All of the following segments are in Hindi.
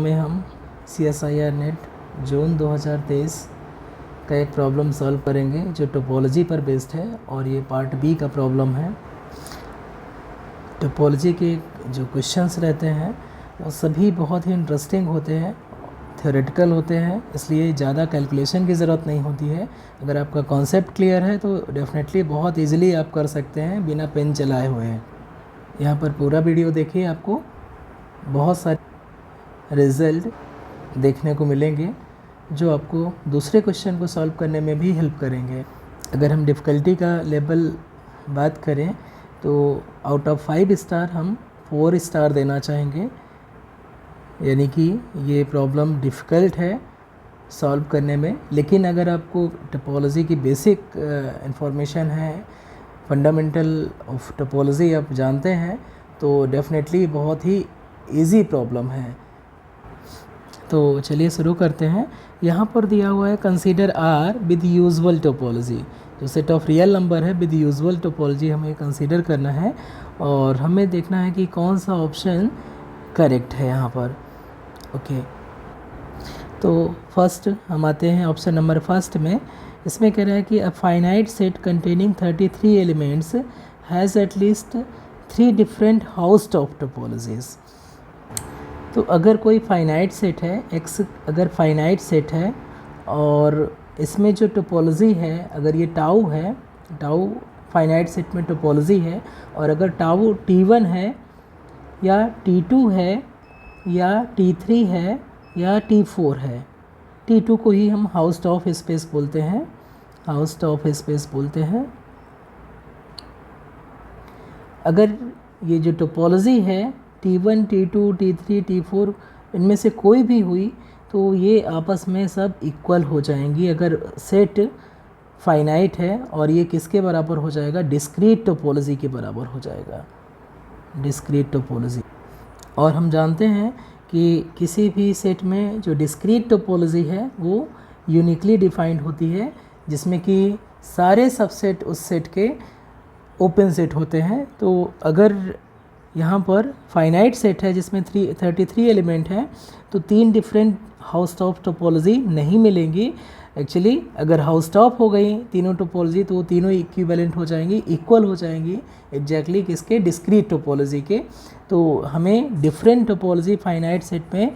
में हम CSIR नेट जून 2023 का एक प्रॉब्लम सॉल्व करेंगे जो टोपोलॉजी पर बेस्ड है और ये पार्ट बी का प्रॉब्लम है। टोपोलॉजी के जो क्वेश्चंस रहते हैं वो सभी बहुत ही इंटरेस्टिंग होते हैं, थ्योरेटिकल होते हैं, इसलिए ज़्यादा कैलकुलेशन की ज़रूरत नहीं होती है। अगर आपका कॉन्सेप्ट क्लियर है तो डेफिनेटली बहुत इजीली आप कर सकते हैं बिना पेन चलाए हुए हैं। यहाँ पर पूरा वीडियो देखिए, आपको बहुत सारे रिज़ल्ट देखने को मिलेंगे जो आपको दूसरे क्वेश्चन को सॉल्व करने में भी हेल्प करेंगे। अगर हम डिफ़िकल्टी का लेवल बात करें तो आउट ऑफ 5 स्टार हम 4 स्टार देना चाहेंगे, यानी कि ये प्रॉब्लम डिफ़िकल्ट है सॉल्व करने में। लेकिन अगर आपको टोपोलॉजी की बेसिक इंफॉर्मेशन है, फंडामेंटल ऑफ टोपोलॉजी आप जानते हैं, तो डेफिनेटली बहुत ही इजी प्रॉब्लम है। तो चलिए शुरू करते हैं। यहाँ पर दिया हुआ है consider R with usual topology, जो सेट ऑफ रियल नंबर है विद यूजुअल टोपोलॉजी हमें कंसीडर करना है और हमें देखना है कि कौन सा ऑप्शन करेक्ट है यहाँ पर। ओके, तो फर्स्ट हम आते हैं ऑप्शन नंबर फर्स्ट में। इसमें कह रहा है कि a finite set containing 33 elements has at least 3 different house of topologies. तो अगर कोई फाइनाइट सेट है, एक्स अगर फाइनाइट सेट है और इसमें जो टोपोलॉजी है, अगर ये टाउ है, टाउ फाइनाइट सेट में टोपोलॉजी है, और अगर टाउ T1 है या T2 है या T3 है या T4 है, T2 को ही हम हाउस ऑफ स्पेस बोलते हैं, हाउस ऑफ स्पेस बोलते हैं। अगर ये जो टोपोलॉजी है T1, T2, T3, T4 इनमें से कोई भी हुई तो ये आपस में सब इक्वल हो जाएंगी अगर सेट फाइनाइट है, और ये किसके बराबर हो जाएगा? डिस्क्रीट टोपोलॉजी के बराबर हो जाएगा, डिस्क्रीट टोपोलॉजी। और हम जानते हैं कि किसी भी सेट में जो डिस्क्रीट टोपोलॉजी है वो यूनिकली डिफाइंड होती है, जिसमें कि सारे सबसेट उस सेट के ओपन सेट होते हैं। तो अगर यहाँ पर फाइनाइट सेट है जिसमें 33 एलिमेंट हैं तो 3 डिफरेंट हाउस ऑफ टोपोलॉजी नहीं मिलेंगी। एक्चुअली अगर हाउस टॉप हो गई तीनों टोपोलॉजी तो वो तीनों इक्विवेलेंट हो जाएंगी, इक्वल हो जाएंगी एग्जैक्टली किसके? डिस्क्रीट टोपोलॉजी के। तो हमें डिफरेंट टोपोलॉजी फाइनाइट सेट में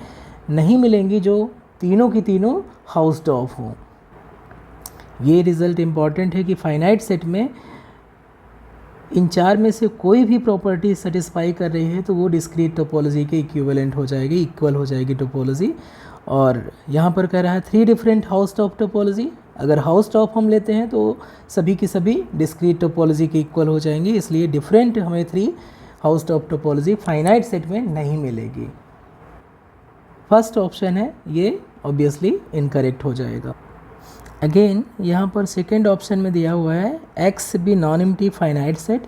नहीं मिलेंगी जो तीनों की तीनों हाउस टॉप हों। ये रिज़ल्ट इम्पॉर्टेंट है कि फाइनाइट सेट में इन 4 में से कोई भी प्रॉपर्टी सेटिस्फाई कर रही है तो वो डिस्क्रीट टोपोलॉजी के इक्विवेलेंट हो जाएगी, इक्वल हो जाएगी टोपोलॉजी। और यहाँ पर कह रहा है 3 डिफरेंट हाउस ऑफ टोपोलॉजी। अगर हाउस ऑफ हम लेते हैं तो सभी की सभी डिस्क्रीट टोपोलॉजी के इक्वल हो जाएंगी, इसलिए डिफरेंट हमें 3 house of topology finite set में नहीं मिलेगी। फर्स्ट ऑप्शन है ये ऑब्वियसली इनकरेक्ट हो जाएगा। अगेन यहाँ पर सेकेंड ऑप्शन में दिया हुआ है X be non empty finite set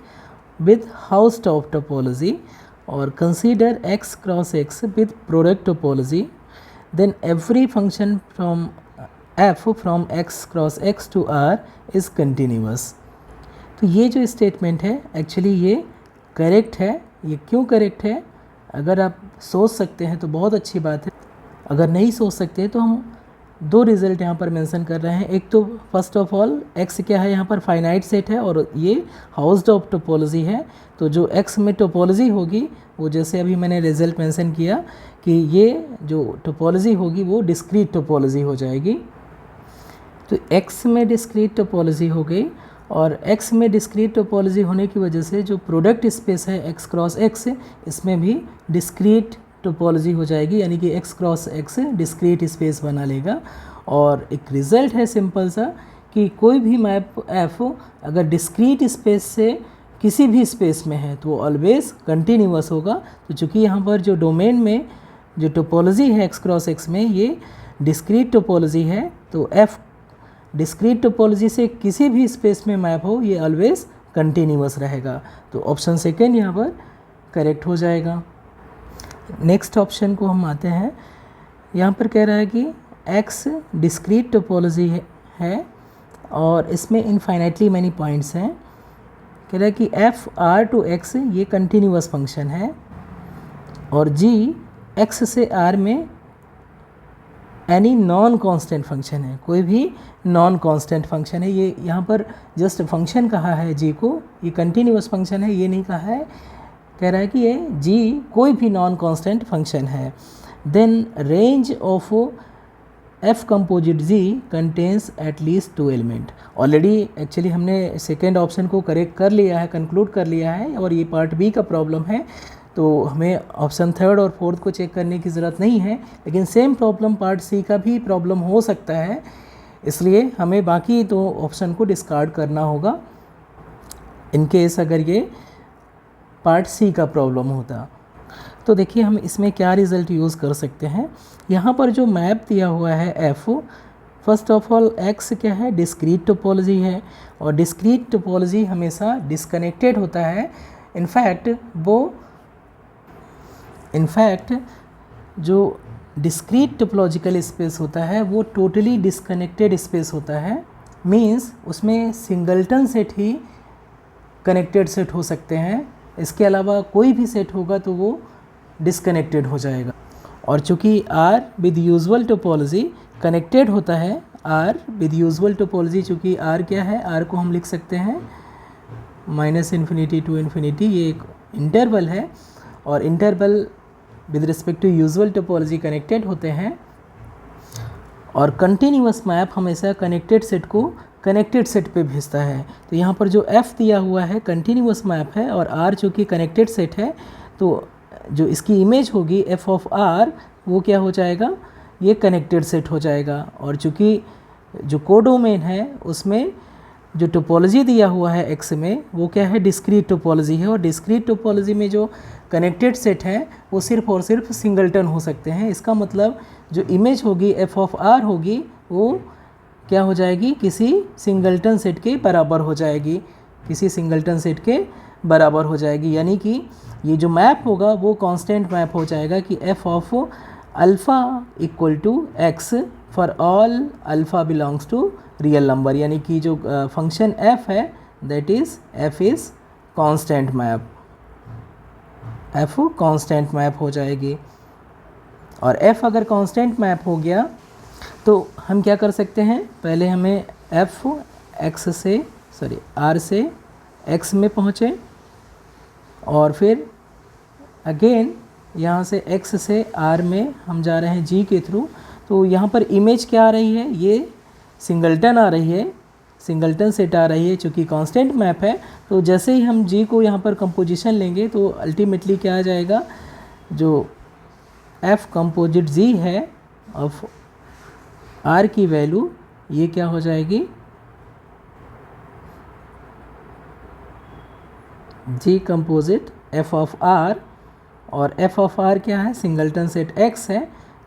with house of topology और consider X cross X with product topology, then every function from F from X cross X to R is continuous. तो ये जो स्टेटमेंट है एक्चुअली ये करेक्ट है। ये क्यों करेक्ट है? अगर आप सोच सकते हैं तो बहुत अच्छी बात है, अगर नहीं सोच सकते तो हम 2 रिज़ल्ट यहाँ पर मेंशन कर रहे हैं। एक तो फर्स्ट ऑफ ऑल एक्स क्या है, यहाँ पर फाइनाइट सेट है और ये हाउस ऑफ टोपोलॉजी है, तो जो एक्स में टोपोलॉजी होगी वो जैसे अभी मैंने रिज़ल्ट मेंशन किया कि ये जो टोपोलॉजी होगी वो डिस्क्रीट टोपोलॉजी हो जाएगी। तो एक्स में डिस्क्रीट टोपोलॉजी हो गई और एक्स में डिस्क्रीट टोपोलॉजी होने की वजह से जो प्रोडक्ट स्पेस है एक्स क्रॉस एक्स, इसमें भी डिस्क्रीट टोपोलॉजी हो जाएगी, यानी कि x cross x discrete space बना लेगा। और एक रिज़ल्ट है सिंपल सा कि कोई भी मैप एफ अगर डिस्क्रीट स्पेस से किसी भी स्पेस में है तो वो ऑलवेज कंटिन्यूअस होगा। तो चूँकि यहाँ पर जो डोमेन में जो टोपोलॉजी है एक्स क्रॉस एक्स में ये डिस्क्रीट टोपोलॉजी है, तो एफ डिस्क्रीट टोपोलॉजी से किसी भी स्पेस में मैप हो ये ऑलवेज कंटिन्यूअस रहेगा। तो ऑप्शन सेकेंड यहाँ पर करेक्ट हो जाएगा। नेक्स्ट ऑप्शन को हम आते हैं। यहाँ पर कह रहा है कि एक्स डिस्क्रीट टोपोलॉजी है और इसमें इनफाइनाइटली मैनी पॉइंट्स हैं। कह रहा है कि एफ आर टू एक्स ये कंटिन्यूअस फंक्शन है और जी एक्स से आर में एनी नॉन कांस्टेंट फंक्शन है, कोई भी नॉन कांस्टेंट फंक्शन है। ये यहाँ पर जस्ट फंक्शन कहा है जी को, ये कंटिन्यूअस फंक्शन है, ये नहीं कहा है, कह रहा है कि ये जी कोई भी नॉन कांस्टेंट फंक्शन है। Then range of F composite ji contains at least 2 element. Already actually हमने सेकेंड ऑप्शन को करेक्ट कर लिया है, कंक्लूड कर लिया है, और ये पार्ट बी का प्रॉब्लम है, तो हमें ऑप्शन थर्ड और फोर्थ को चेक करने की ज़रूरत नहीं है। लेकिन सेम प्रॉब्लम पार्ट सी का भी प्रॉब्लम हो सकता है, इसलिए हमें बाकी दो ऑप्शन को डिस्कार्ड करना होगा इन केस अगर ये पार्ट सी का प्रॉब्लम होता। तो देखिए हम इसमें क्या रिज़ल्ट यूज़ कर सकते हैं। यहाँ पर जो मैप दिया हुआ है F, first of all x क्या है, डिस्क्रीट टोपोलॉजी है, और डिस्क्रीट टोपोलॉजी हमेशा डिस्कनेक्टेड होता है। इनफैक्ट जो डिस्क्रीट टोपोलॉजिकल स्पेस होता है वो टोटली डिस्कनेक्टेड स्पेस होता है। मींस उसमें सिंगल्टन सेट ही कनेक्टेड सेट हो सकते हैं, इसके अलावा कोई भी सेट होगा तो वो डिस्कनेक्टेड हो जाएगा। और चूँकि R with usual topology connected होता है, R विद यूजुअल टोपोलॉजी, चूँकि R क्या है, R को हम लिख सकते हैं -∞ to ∞, ये एक इंटरवल है, और interval with respect to usual topology connected होते हैं। और कंटिन्यूअस मैप हमेशा कनेक्टेड सेट को कनेक्टेड सेट पे भेजता है। तो यहाँ पर जो F दिया हुआ है कंटिन्यूअस मैप है, और R चूँकि कनेक्टेड सेट है, तो जो इसकी इमेज होगी f ऑफ R वो क्या हो जाएगा, ये कनेक्टेड सेट हो जाएगा। और चूँकि जो कोडोमेन है उसमें जो टोपोलॉजी दिया हुआ है x में वो क्या है, डिस्क्रीट टोपोलॉजी है, और डिस्क्रीट टोपोलॉजी में जो कनेक्टेड सेट हैं वो सिर्फ और सिर्फ सिंगल्टन हो सकते हैं। इसका मतलब जो इमेज होगी f ऑफ R होगी वो क्या हो जाएगी, किसी सिंगल्टन सेट के बराबर हो जाएगी, किसी सिंगल्टन सेट के बराबर हो जाएगी। यानी कि ये जो मैप होगा वो कांस्टेंट मैप हो जाएगा कि f of alpha equal to x for all alpha belongs to real number. यानी कि जो फंक्शन f है that is f is constant map, f constant map हो जाएगी। और f अगर कांस्टेंट मैप हो गया तो हम क्या कर सकते हैं, पहले हमें f R से x में पहुँचे, और फिर अगेन यहाँ से x से R में हम जा रहे हैं g के थ्रू। तो यहाँ पर इमेज क्या आ रही है, ये सिंगल्टन आ रही है, सिंगल्टन सेट आ रही है, चूँकि कांस्टेंट मैप है। तो जैसे ही हम g को यहाँ पर कंपोजिशन लेंगे तो अल्टीमेटली क्या आ जाएगा, जो f कंपोजिट g है ऑफ R की वैल्यू ये क्या हो जाएगी, g composite f of R, और f ऑफ R क्या है, सिंगल्टन सेट x है,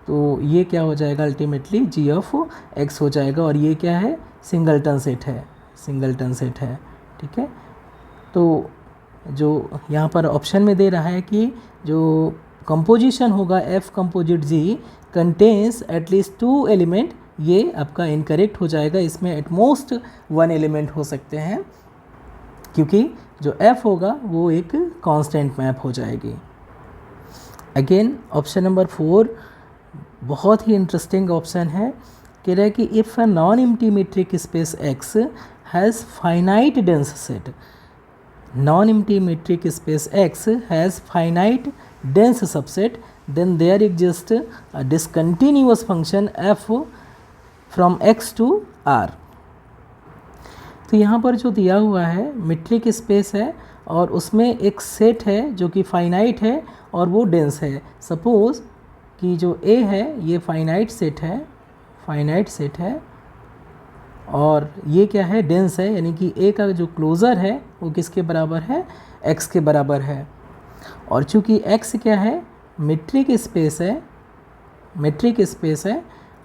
तो ये क्या हो जाएगा अल्टीमेटली g ऑफ x हो जाएगा। और ये क्या है, सिंगल्टन सेट है, सिंगल्टन सेट है, ठीक है। तो जो यहाँ पर ऑप्शन में दे रहा है कि जो कंपोजिशन होगा f composite g contains at least 2 element, ये आपका इनकरेक्ट हो जाएगा। इसमें एटमोस्ट 1 एलिमेंट हो सकते हैं, क्योंकि जो f होगा वो एक कांस्टेंट मैप हो जाएगी। अगेन ऑप्शन नंबर 4 बहुत ही इंटरेस्टिंग ऑप्शन है, कह रहा है कि if a non empty metric space x has finite dense set, non empty metric space x has finite dense subset, then there exists a discontinuous function f from x to R। तो यहाँ पर जो दिया हुआ है मीट्रिक स्पेस है, और उसमें एक सेट है जो कि फाइनाइट है और वो डेंस है। सपोज़ कि जो A है ये फाइनाइट सेट है, फाइनाइट सेट है, और ये क्या है, डेंस है, यानी कि A का जो क्लोज़र है वो किसके बराबर है, x के बराबर है। और चूँकि x क्या है, मीट्रिक स्पेस है, मीट्रिक स्पेस है,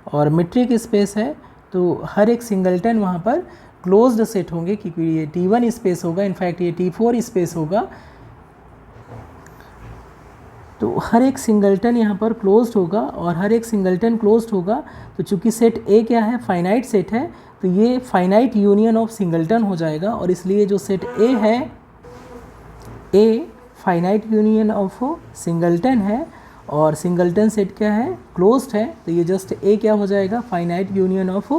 और मीट्रिक स्पेस है तो हर एक सिंगल्टन वहाँ पर क्लोज्ड सेट होंगे, क्योंकि ये T1 स्पेस होगा, इनफैक्ट ये T4 स्पेस होगा, तो हर एक सिंगल्टन यहाँ पर क्लोज्ड होगा, और हर एक सिंगल्टन क्लोज्ड होगा। तो चूँकि सेट A क्या है, फाइनाइट सेट है, तो ये फाइनाइट यूनियन ऑफ सिंगल्टन हो जाएगा, और इसलिए जो सेट A है, A finite union of singleton है, और सिंगलटन सेट क्या है, क्लोज्ड है, तो ये जस्ट ए क्या हो जाएगा, finite union of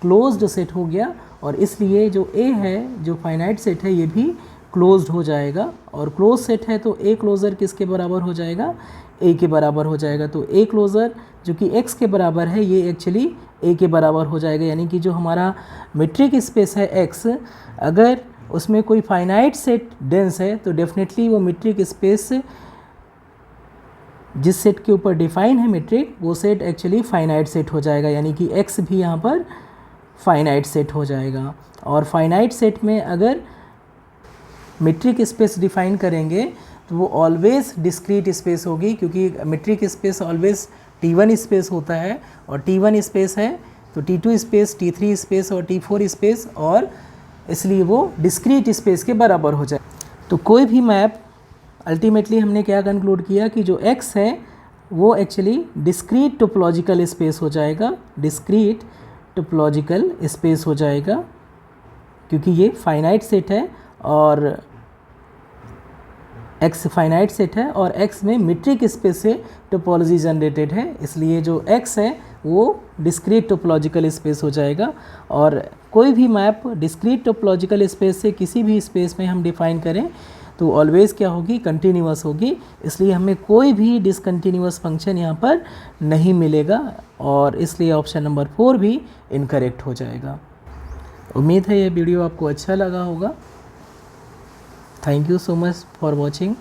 closed set हो गया, और इसलिए जो ए है, जो फाइनाइट सेट है, ये भी क्लोज्ड हो जाएगा, और क्लोज सेट है तो ए क्लोज़र किसके बराबर हो जाएगा, ए के बराबर हो जाएगा। तो ए क्लोज़र जो कि एक्स के बराबर है, ये एक्चुअली ए के बराबर हो जाएगा, यानी कि जो हमारा मीट्रिक स्पेस है एक्स, अगर उसमें कोई फाइनाइट सेट डेंस है तो डेफिनेटली वो मीट्रिक स्पेस जिस सेट के ऊपर डिफाइन है मीट्रिक, वो सेट एक्चुअली फाइनाइट सेट हो जाएगा, यानी कि एक्स भी यहाँ पर फाइनाइट सेट हो जाएगा। और फाइनाइट सेट में अगर मीट्रिक स्पेस डिफाइन करेंगे तो वो ऑलवेज डिस्क्रीट स्पेस होगी, क्योंकि metric space always T1 space होता है, और T1 स्पेस है तो T2 स्पेस, T3 स्पेस और T4 स्पेस, और इसलिए वो डिस्क्रीट स्पेस के बराबर हो जाए। तो कोई भी मैप अल्टीमेटली हमने क्या कंक्लूड किया कि जो x है वो एक्चुअली डिस्क्रीट टोपोलॉजिकल स्पेस हो जाएगा, डिस्क्रीट टोपोलॉजिकल स्पेस हो जाएगा, क्योंकि ये फाइनाइट सेट है और x फाइनाइट सेट है और x में मीट्रिक स्पेस से टोपोलॉजी जनरेटेड है, इसलिए जो x है वो डिस्क्रीट टोपोलॉजिकल स्पेस हो जाएगा। और कोई भी मैप डिस्क्रीट टोपोलॉजिकल स्पेस से किसी भी स्पेस में हम डिफाइन करें तो ऑलवेज़ क्या होगी, कंटिन्यूअस होगी, इसलिए हमें कोई भी डिसकंटिन्यूअस फंक्शन यहाँ पर नहीं मिलेगा, और इसलिए ऑप्शन नंबर 4 भी इनकरेक्ट हो जाएगा। उम्मीद है ये वीडियो आपको अच्छा लगा होगा। Thank you so much for watching.